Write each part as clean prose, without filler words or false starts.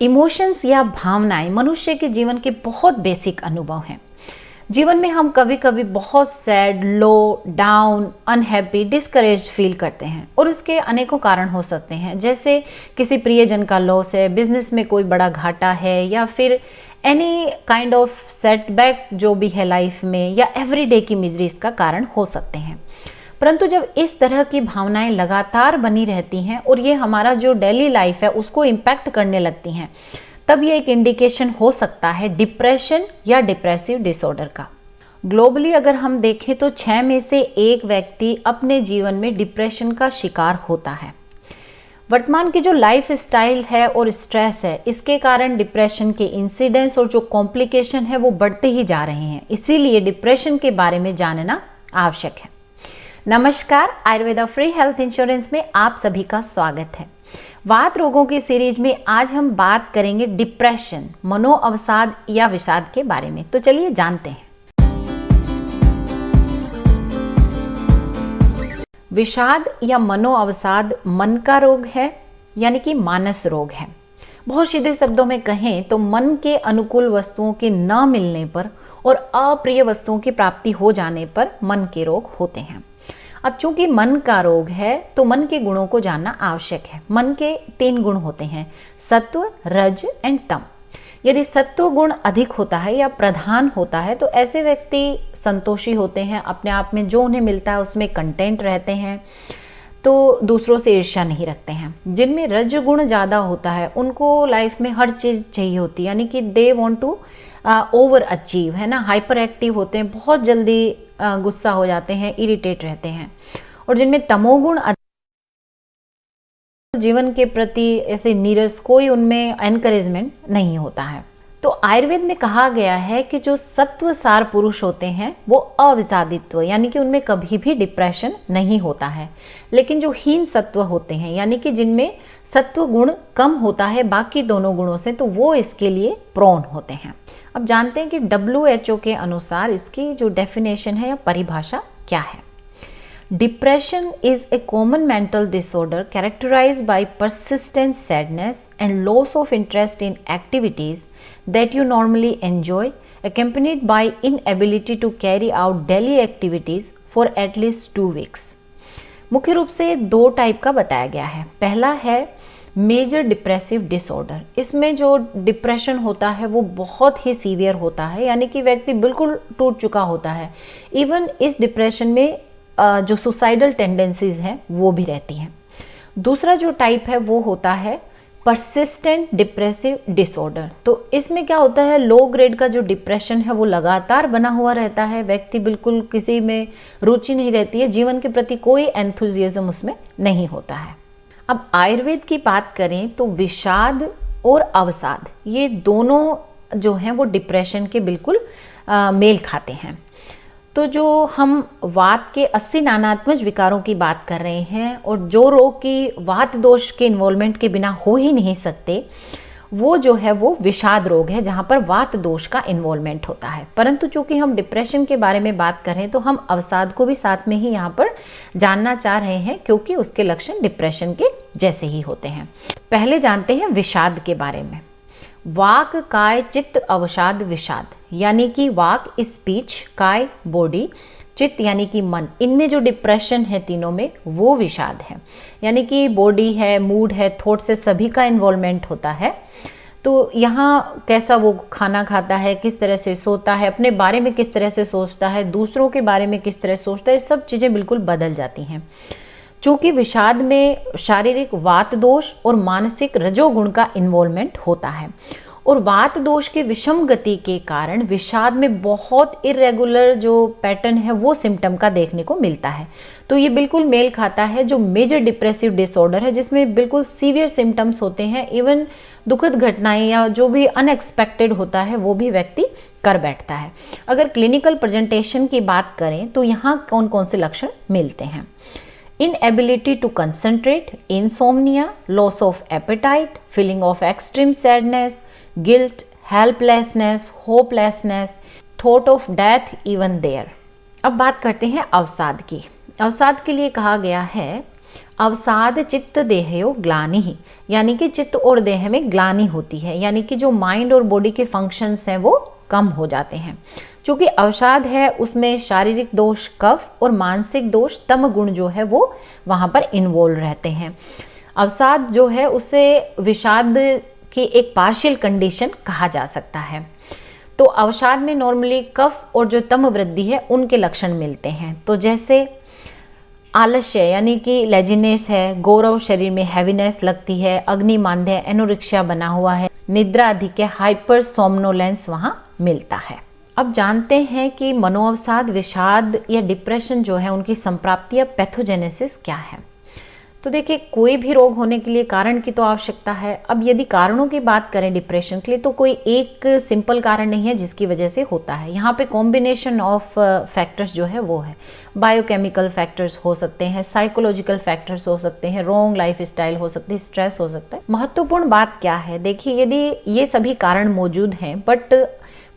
Emotions या भावनाएं मनुष्य के जीवन के बहुत बेसिक अनुभव हैं। जीवन में हम कभी कभी बहुत सैड, लो, डाउन, अनहैप्पी, डिस्करेज्ड फील करते हैं और उसके अनेकों कारण हो सकते हैं, जैसे किसी प्रियजन का लॉस है, बिजनेस में कोई बड़ा घाटा है, या फिर एनी काइंड ऑफ सेटबैक जो भी है लाइफ में, या एवरीडे की मिजरी इसका कारण हो सकते हैं। परंतु जब इस तरह की भावनाएं लगातार बनी रहती हैं और ये हमारा जो डेली लाइफ है उसको इम्पैक्ट करने लगती हैं, तब ये एक इंडिकेशन हो सकता है डिप्रेशन या डिप्रेसिव डिसऑर्डर का। ग्लोबली अगर हम देखें तो 6 में से 1 व्यक्ति अपने जीवन में डिप्रेशन का शिकार होता है। वर्तमान की जो लाइफ स्टाइल है और स्ट्रेस है, इसके कारण डिप्रेशन के इंसिडेंट्स और जो कॉम्प्लिकेशन है वो बढ़ते ही जा रहे हैं। इसीलिए डिप्रेशन के बारे में जानना आवश्यक है। नमस्कार, आयुर्वेदा फ्री हेल्थ इंश्योरेंस में आप सभी का स्वागत है। वात रोगों की सीरीज में आज हम बात करेंगे डिप्रेशन, मनोअवसाद या विषाद के बारे में। तो चलिए जानते हैं। विषाद या मनोअवसाद मन का रोग है, यानी कि मानस रोग है। बहुत सीधे शब्दों में कहें तो मन के अनुकूल वस्तुओं के न मिलने पर और अप्रिय वस्तुओं की प्राप्ति हो जाने पर मन के रोग होते हैं। अब चूंकि मन का रोग है तो मन के गुणों को जानना आवश्यक है। मन के 3 गुण होते हैं, सत्व, रज एंड तम। यदि सत्व गुण अधिक होता है या प्रधान होता है तो ऐसे व्यक्ति संतोषी होते हैं, अपने आप में जो उन्हें मिलता है उसमें कंटेंट रहते हैं, तो दूसरों से ईर्ष्या नहीं रखते हैं। जिनमें रज गुण ज़्यादा होता है उनको लाइफ में हर चीज़ चाहिए होती है, यानी कि they want to overachieve, है ना, हाइपर एक्टिव होते हैं, बहुत जल्दी गुस्सा हो जाते हैं, इरिटेट रहते हैं। और जिनमें तमोगुण जीवन के प्रति ऐसे नीरस, कोई उनमें एनकरेजमेंट नहीं होता है। तो आयुर्वेद में कहा गया है कि जो सत्वसार पुरुष होते हैं वो अविषादित्व, यानी कि उनमें कभी भी डिप्रेशन नहीं होता है। लेकिन जो हीन सत्व होते हैं, यानी कि जिनमें सत्व गुण कम होता है बाकी दोनों गुणों से, तो वो इसके लिए प्रोन होते हैं। अब जानते हैं कि WHO के अनुसार इसकी जो डेफिनेशन है या परिभाषा क्या है। Depression is a common mental disorder characterised by persistent sadness and loss of interest in activities that you normally enjoy, accompanied by inability to carry out daily activities for at least 2 weeks। मुख्य रूप से 2 type का बताया गया है। पहला है major depressive disorder. इसमें जो डिप्रेशन होता है वो बहुत ही सीवियर होता है, यानी कि व्यक्ति बिल्कुल टूट चुका होता है। इवन इस डिप्रेशन में जो सुसाइडल टेंडेंसीज हैं वो भी रहती हैं। दूसरा जो टाइप है वो होता है परसिस्टेंट डिप्रेसिव डिसऑर्डर। तो इसमें क्या होता है, लो ग्रेड का जो डिप्रेशन है वो लगातार बना हुआ रहता है, व्यक्ति बिल्कुल किसी में रुचि नहीं रहती है, जीवन के प्रति कोई एंथुजियाज्म उसमें नहीं होता है। अब आयुर्वेद की बात करें तो विषाद और अवसाद, ये दोनों जो हैं वो डिप्रेशन के बिल्कुल मेल खाते हैं। तो जो हम वात के 80 नानात्मज विकारों की बात कर रहे हैं और जो रोग की वात दोष के इन्वॉल्वमेंट के बिना हो ही नहीं सकते, वो जो है वो विषाद रोग है, जहाँ पर वात दोष का इन्वॉल्वमेंट होता है। परंतु चूंकि हम डिप्रेशन के बारे में बात कर रहे हैं तो हम अवसाद को भी साथ में ही यहाँ पर जानना चाह रहे हैं, क्योंकि उसके लक्षण डिप्रेशन के जैसे ही होते हैं। पहले जानते हैं विषाद के बारे में। वाक, काय, चित्त, अवसाद, विषाद, यानी कि वाक स्पीच, काय बॉडी, चित्त यानी कि मन, इनमें जो डिप्रेशन है तीनों में वो विषाद है। यानी कि बॉडी है, मूड है, थॉट से सभी का इन्वॉल्वमेंट होता है। तो यहाँ कैसा वो खाना खाता है, किस तरह से सोता है, अपने बारे में किस तरह से सोचता है, दूसरों के बारे में किस तरह सोचता है, सब चीज़ें बिल्कुल बदल जाती हैं। चूँकि विषाद में शारीरिक वात दोष और मानसिक रजोगुण का इन्वॉल्वमेंट होता है, और वात दोष के विषम गति के कारण विषाद में बहुत इरेगुलर जो पैटर्न है वो सिम्टम का देखने को मिलता है। तो ये बिल्कुल मेल खाता है जो मेजर डिप्रेसिव डिसऑर्डर है, जिसमें बिल्कुल सीवियर सिम्टम्स होते हैं। इवन दुखद घटनाएं या जो भी अनएक्सपेक्टेड होता है वो भी व्यक्ति कर बैठता है। अगर क्लिनिकल प्रेजेंटेशन की बात करें तो यहाँ कौन कौन से लक्षण मिलते हैं। Inability to concentrate, insomnia, loss of appetite, feeling of extreme sadness, guilt, helplessness, hopelessness, thought of death even there। अब बात करते हैं अवसाद की। अवसाद के लिए कहा गया है अवसाद चित्त देहयो ग्लानि ही, यानी कि चित्त और देह में ग्लानि होती है, यानी कि जो माइंड और बॉडी के फंक्शंस हैं वो कम हो जाते हैं। चूंकि अवसाद है उसमें शारीरिक दोष कफ और मानसिक दोष तम गुण जो है वो वहाँ पर इन्वॉल्व रहते हैं। अवसाद जो है उसे विषाद की एक पार्शियल कंडीशन कहा जा सकता है। तो अवसाद में नॉर्मली कफ और जो तम वृद्धि है उनके लक्षण मिलते हैं। तो जैसे आलस्य यानी कि लेजिनेस है, गौरव शरीर में हैवीनेस लगती है, अग्निमांद्य एनोरिक्सिया बना हुआ है, निद्रा अधिक है, हाइपर सोमनोलेंस वहाँ मिलता है। अब जानते हैं कि मनोअवसाद, विषाद या डिप्रेशन जो है उनकी संप्राप्ति या पैथोजेनेसिस क्या है। तो देखिए, कोई भी रोग होने के लिए कारण की तो आवश्यकता है। अब यदि कारणों की बात करें डिप्रेशन के लिए, तो कोई एक सिंपल कारण नहीं है जिसकी वजह से होता है। यहाँ पे कॉम्बिनेशन ऑफ फैक्टर्स जो है वो है। बायोकेमिकल फैक्टर्स हो सकते हैं, साइकोलॉजिकल फैक्टर्स हो सकते हैं, रॉन्ग लाइफ स्टाइल हो सकती है, स्ट्रेस हो सकता है। महत्वपूर्ण बात क्या है, देखिए यदि ये सभी कारण मौजूद हैं बट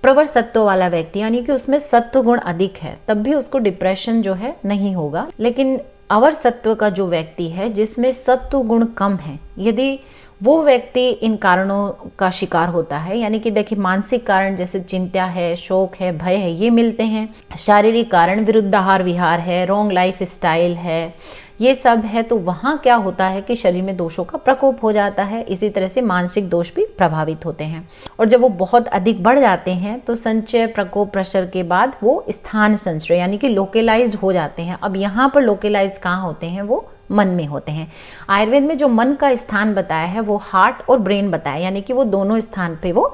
प्रवर सत्व वाला व्यक्ति यानी कि उसमें सत्व गुण अधिक है, तब भी उसको डिप्रेशन जो है नहीं होगा। लेकिन अवर सत्व का जो व्यक्ति है जिसमें सत्व गुण कम है, यदि वो व्यक्ति इन कारणों का शिकार होता है, यानी कि देखिए मानसिक कारण जैसे चिंता है, शोक है, भय है, ये मिलते हैं। शारीरिक कारण विरुद्धाहार विहार है, रॉन्ग लाइफ स्टाइल है, ये सब है। तो वहाँ क्या होता है कि शरीर में दोषों का प्रकोप हो जाता है। इसी तरह से मानसिक दोष भी प्रभावित होते हैं। और जब वो बहुत अधिक बढ़ जाते हैं तो संचय, प्रकोप, प्रसर के बाद वो स्थान संचय यानी कि लोकेलाइज्ड हो जाते हैं। अब यहाँ पर लोकेलाइज कहाँ होते हैं, वो मन में होते हैं। आयुर्वेद में जो मन का स्थान बताया है वो हार्ट और ब्रेन बताया, यानी कि वो दोनों स्थान पे वो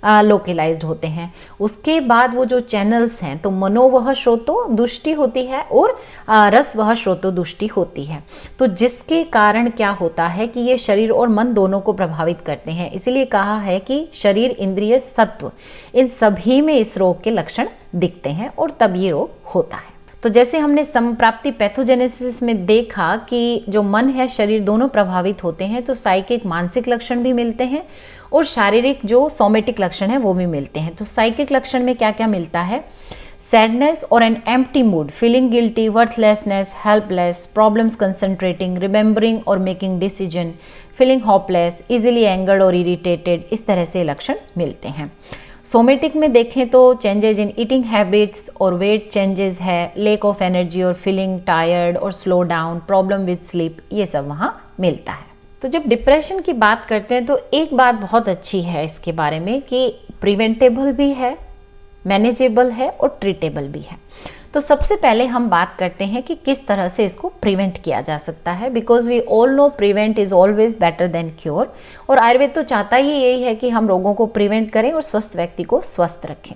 लोकेलाइज्ड होते हैं। उसके बाद वो जो चैनल्स हैं, तो मनो वह श्रोतो दुष्टि होती है और रस वह श्रोतो दुष्टि होती है। तो जिसके कारण क्या होता है कि ये शरीर और मन दोनों को प्रभावित करते हैं। इसीलिए कहा है कि शरीर, इंद्रिय, सत्व, इन सभी में इस रोग के लक्षण दिखते हैं और तब ये रोग होता है। तो जैसे हमने संप्राप्ति पैथोजेनेसिस में देखा कि जो मन है, शरीर दोनों प्रभावित होते हैं, तो साइकिक मानसिक लक्षण भी मिलते हैं और शारीरिक जो सोमेटिक लक्षण है वो भी मिलते हैं। तो साइकिक लक्षण में क्या क्या मिलता है, सैडनेस और an empty mood, feeling guilty, worthlessness, helpless, problems concentrating, remembering और making decision, feeling hopeless, easily angered और इरिटेटेड, इस तरह से लक्षण मिलते हैं। सोमेटिक में देखें तो चेंजेस इन ईटिंग हैबिट्स और वेट चेंजेस है, लेक ऑफ एनर्जी और फीलिंग टायर्ड और slow down, problem with sleep, ये सब वहाँ मिलता है। तो जब डिप्रेशन की बात करते हैं तो एक बात बहुत अच्छी है इसके बारे में कि प्रिवेंटेबल भी है, मैनेजेबल है और ट्रीटेबल भी है। तो सबसे पहले हम बात करते हैं कि किस तरह से इसको प्रिवेंट किया जा सकता है, because we all know prevent is always better than cure. और आयुर्वेद तो चाहता ही यही है कि हम रोगों को प्रिवेंट करें और स्वस्थ व्यक्ति को स्वस्थ रखें।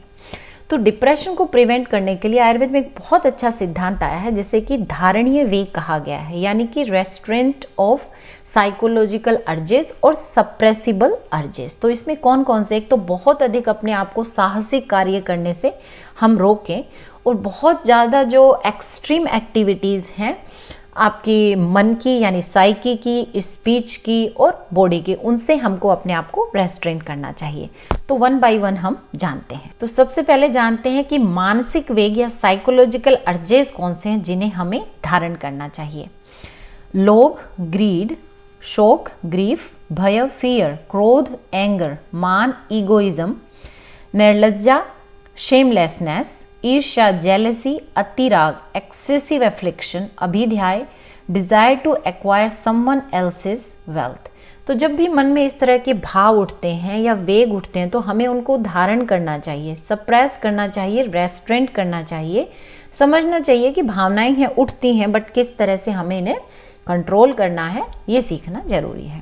तो डिप्रेशन को प्रिवेंट करने के लिए आयुर्वेद में एक बहुत अच्छा सिद्धांत आया है जिसे कि धारणीय वेग कहा गया है, यानी कि रेस्ट्रेंट ऑफ साइकोलॉजिकल अर्जेस और सप्रेसिबल अर्जेस। तो इसमें कौन कौन से, एक तो बहुत अधिक अपने आप को साहसिक कार्य करने से हम रोकें, और बहुत ज़्यादा जो एक्सट्रीम एक्टिविटीज़ हैं आपकी मन की यानी साइकी की, स्पीच की और बॉडी की, उनसे हमको अपने आप को रेस्ट्रेंट करना चाहिए। तो वन बाय वन हम जानते हैं। तो सबसे पहले जानते हैं कि मानसिक वेग या साइकोलॉजिकल अर्जेस कौन से हैं जिन्हें हमें धारण करना चाहिए। लोभ, ग्रीड, शोक, ग्रीफ, भय, फियर, क्रोध, एंगर, मान, ईगोइज्म, निर्लज्जा, शेमलेसनेस, ईर्ष्या, जेलसी, अतिराग, एक्सेसिव एफ्लिक्शन, अभिध्याय, desire to acquire someone else's wealth. तो जब भी मन में इस तरह के भाव उठते हैं या वेग उठते हैं तो हमें उनको धारण करना चाहिए, सप्रेस करना चाहिए, रेस्ट्रेंट करना चाहिए, समझना चाहिए कि भावनाएं हैं, उठती हैं, बट किस तरह से हमें इन्हें कंट्रोल करना है ये सीखना जरूरी है।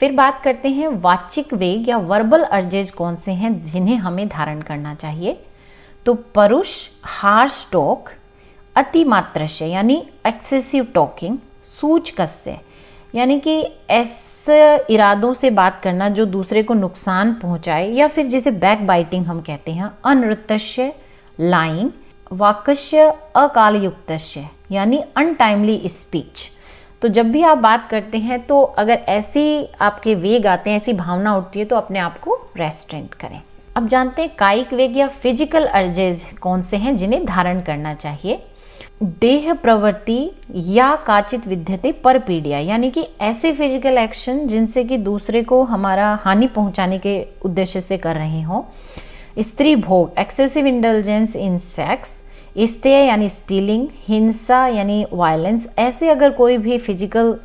फिर बात करते हैं वाचिक वेग या वर्बल अर्जेज कौन से हैं जिन्हें हमें धारण करना चाहिए। तो परुष, हार्श टॉक, अतिमात्रस्य यानी एक्सेसिव टॉकिंग, सूचकस्य यानी कि ऐसे इरादों से बात करना जो दूसरे को नुकसान पहुंचाए, या फिर जिसे बैक बाइटिंग हम कहते हैं, अनृतस्य, लाइंग, वाक्य अकालयुक्तस्य यानी अनटाइमली स्पीच। तो जब भी आप बात करते हैं तो अगर ऐसी आपके वेग आते हैं, ऐसी भावना उठती है, तो अपने आप को रेस्ट्रेंट करें। अब जानते हैं कायिक वेग या फिजिकल अर्जेज कौन से हैं जिन्हें धारण करना चाहिए। देह प्रवृत्ति या काचित विद्यते परपीड़िया, यानी कि ऐसे फिजिकल एक्शन जिनसे कि दूसरे को हमारा हानि पहुंचाने के उद्देश्य से कर रहे हो। स्त्री भोग, एक्सेसिव इंडल्जेंस इन सेक्स, स्तेय यानी स्टीलिंग, हिंसा यानी वायलेंस, ऐसे अगर कोई भी फिजिकल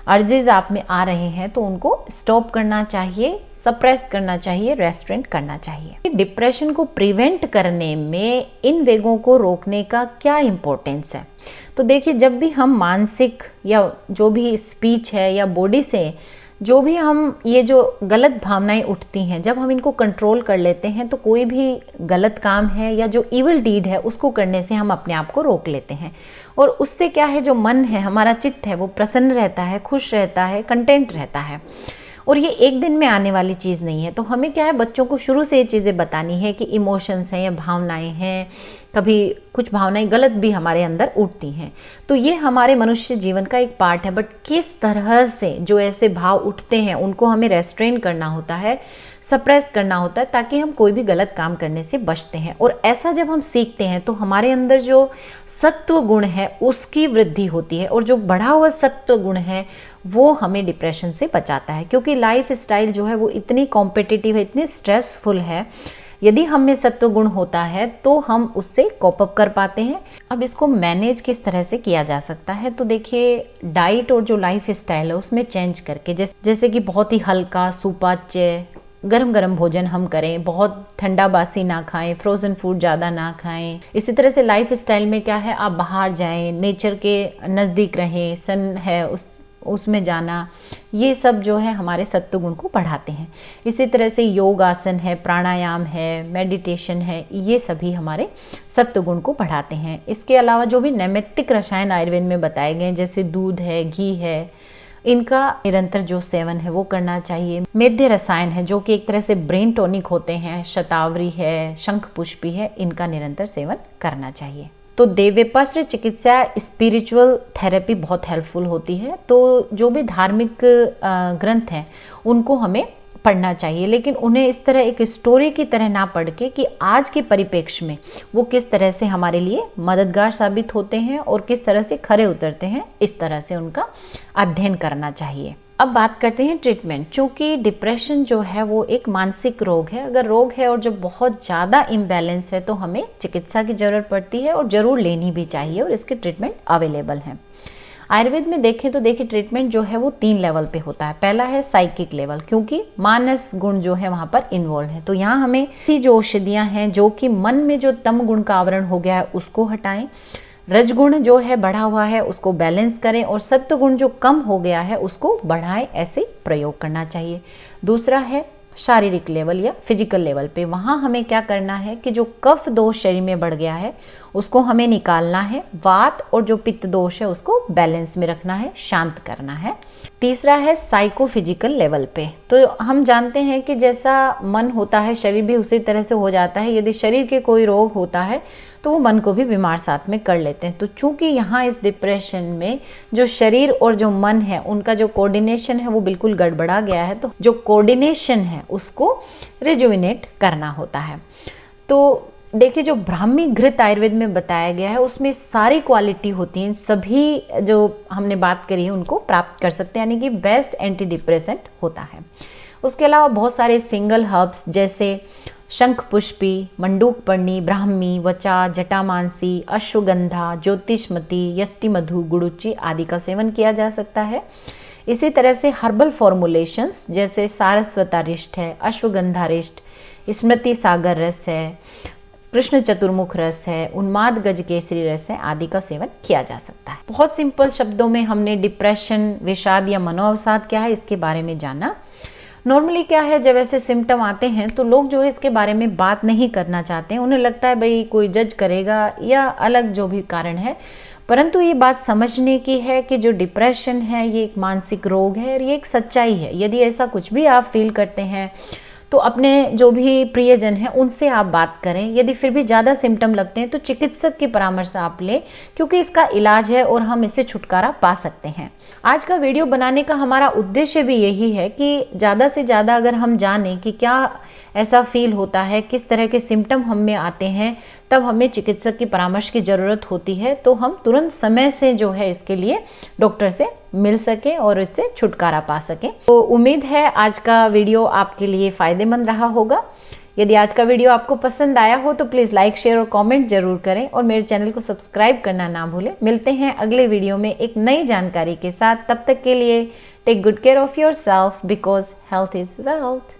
अर्जेज आप में आ रहे हैं तो उनको स्टॉप करना चाहिए, सप्रेस करना चाहिए, रेस्ट्रेंट करना चाहिए। डिप्रेशन को प्रिवेंट करने में इन वेगों को रोकने का क्या इम्पोर्टेंस है? तो देखिए, जब भी हम मानसिक या जो भी स्पीच है या बॉडी से जो भी हम ये जो गलत भावनाएं उठती हैं, जब हम इनको कंट्रोल कर लेते हैं तो कोई भी गलत काम है या जो इविल डीड है उसको करने से हम अपने आप को रोक लेते हैं। और उससे क्या है, जो मन है, हमारा चित्त है, वो प्रसन्न रहता है, खुश रहता है, कंटेंट रहता है। और ये एक दिन में आने वाली चीज़ नहीं है। तो हमें क्या है, बच्चों को शुरू से ये चीज़ें बतानी है कि इमोशंस हैं या भावनाएं हैं, कभी कुछ भावनाएं गलत भी हमारे अंदर उठती हैं, तो ये हमारे मनुष्य जीवन का एक पार्ट है। बट किस तरह से जो ऐसे भाव उठते हैं उनको हमें रेस्ट्रेन करना होता है, सप्रेस करना होता है, ताकि हम कोई भी गलत काम करने से बचते हैं। और ऐसा जब हम सीखते हैं तो हमारे अंदर जो सत्व गुण है उसकी वृद्धि होती है, और जो बढ़ा हुआ सत्व गुण है वो हमें डिप्रेशन से बचाता है। क्योंकि लाइफ स्टाइल जो है वो इतनी कॉम्पिटिटिव है, इतनी स्ट्रेसफुल है, यदि हम में सत्व गुण होता है तो हम उससे कोप अप कर पाते हैं। अब इसको मैनेज किस तरह से किया जा सकता है? तो देखिए, डाइट और जो लाइफ स्टाइल है उसमें चेंज करके, जैसे कि बहुत ही हल्का सुपाच्य गरम गरम भोजन हम करें, बहुत ठंडा बासी ना खाएं, फ्रोजन फूड ज़्यादा ना खाएं। इसी तरह से लाइफ स्टाइल में क्या है, आप बाहर जाएं, नेचर के नज़दीक रहें, सन है उसमें जाना, ये सब जो है हमारे सत्व गुण को बढ़ाते हैं। इसी तरह से योग आसन है, प्राणायाम है, मेडिटेशन है, ये सभी हमारे सत्व गुण को बढ़ाते हैं। इसके अलावा जो भी नैमित्तिक रसायन आयुर्वेद में बताए गए, जैसे दूध है, घी है, इनका निरंतर जो सेवन है वो करना चाहिए। मेद्य रसायन है जो कि एक तरह से ब्रेन टॉनिक होते हैं, शतावरी है, शंख पुष्पी है, इनका निरंतर सेवन करना चाहिए। तो देवोपाश्रय चिकित्सा स्पिरिचुअल थेरेपी बहुत हेल्पफुल होती है। तो जो भी धार्मिक ग्रंथ हैं उनको हमें पढ़ना चाहिए, लेकिन उन्हें इस तरह एक स्टोरी की तरह ना पढ़ के कि आज के परिप्रेक्ष्य में वो किस तरह से हमारे लिए मददगार साबित होते हैं और किस तरह से खरे उतरते हैं, इस तरह से उनका अध्ययन करना चाहिए। अब बात करते हैं ट्रीटमेंट। चूँकि डिप्रेशन जो है वो एक मानसिक रोग है, अगर रोग है और जब बहुत ज़्यादा इम्बैलेंस है तो हमें चिकित्सा की ज़रूरत पड़ती है और ज़रूर लेनी भी चाहिए, और इसके ट्रीटमेंट अवेलेबल हैं। आयुर्वेद में देखें तो देखिए, ट्रीटमेंट जो है वो 3 लेवल पे होता है। पहला है साइकिक लेवल, क्योंकि मानस गुण जो है वहाँ पर इन्वॉल्व है। तो यहाँ हमें जो औषधियाँ हैं जो कि मन में जो तम गुण का आवरण हो गया है उसको हटाएं, रजगुण जो है बढ़ा हुआ है उसको बैलेंस करें, और सत्व गुण जो कम हो गया है उसको बढ़ाएं, ऐसे प्रयोग करना चाहिए। दूसरा है शारीरिक लेवल या फिजिकल लेवल पे, वहाँ हमें क्या करना है कि जो कफ दोष शरीर में बढ़ गया है उसको हमें निकालना है, वात और जो पित्त दोष है उसको बैलेंस में रखना है, शांत करना है। तीसरा है साइकोफिजिकल लेवल पे। तो हम जानते हैं कि जैसा मन होता है शरीर भी उसी तरह से हो जाता है। यदि शरीर के कोई रोग होता है तो वो मन को भी बीमार साथ में कर लेते हैं। तो चूंकि यहाँ इस डिप्रेशन में जो शरीर और जो मन है उनका जो कोऑर्डिनेशन है वो बिल्कुल गड़बड़ा गया है, तो जो कोऑर्डिनेशन है उसको रिजुविनेट करना होता है। तो देखिए, जो ब्राह्मी घृत आयुर्वेद में बताया गया है उसमें सारी क्वालिटी होती हैं, सभी जो हमने बात करी है उनको प्राप्त कर सकते हैं, यानी कि बेस्ट एंटी डिप्रेसेंट होता है। उसके अलावा बहुत सारे सिंगल हर्ब्स जैसे शंख पुष्पी, मंडूक पर्णी, ब्राह्मी, वचा, जटामानसी, अश्वगंधा, ज्योतिषमती, यष्टि मधु, गुड़ुचि आदि का सेवन किया जा सकता है। इसी तरह से हर्बल फॉर्मुलेशंस जैसे सारस्वतारिष्ट है, अश्वगंधारिष्ट, स्मृति सागर रस है, कृष्ण चतुर्मुख रस है, उन्माद गज केसरी रस है आदि का सेवन किया जा सकता है। बहुत सिंपल शब्दों में हमने डिप्रेशन, विषाद या मनोअवसाद क्या है इसके बारे में जाना। नॉर्मली क्या है, जब ऐसे सिम्टम आते हैं तो लोग जो है इसके बारे में बात नहीं करना चाहते हैं, उन्हें लगता है भाई कोई जज करेगा या अलग जो भी कारण है। परंतु ये बात समझने की है कि जो डिप्रेशन है ये एक मानसिक रोग है और ये एक सच्चाई है। यदि ऐसा कुछ भी आप फील करते हैं तो अपने जो भी प्रियजन हैं उनसे आप बात करें। यदि फिर भी ज़्यादा सिम्टम लगते हैं तो चिकित्सक की परामर्श आप लें, क्योंकि इसका इलाज है और हम इससे छुटकारा पा सकते हैं। आज का वीडियो बनाने का हमारा उद्देश्य भी यही है कि ज़्यादा से ज़्यादा अगर हम जानें कि क्या ऐसा फील होता है, किस तरह के सिम्टम हम में आते हैं, तब हमें चिकित्सक की परामर्श की ज़रूरत होती है, तो हम तुरंत समय से जो है इसके लिए डॉक्टर से मिल सकें और इससे छुटकारा पा सकें। तो उम्मीद है आज का वीडियो आपके लिए फ़ायदेमंद रहा होगा। यदि आज का वीडियो आपको पसंद आया हो तो प्लीज़ लाइक, शेयर और कमेंट जरूर करें और मेरे चैनल को सब्सक्राइब करना ना भूलें। मिलते हैं अगले वीडियो में एक नई जानकारी के साथ। तब तक के लिए take good care of yourself because health is wealth.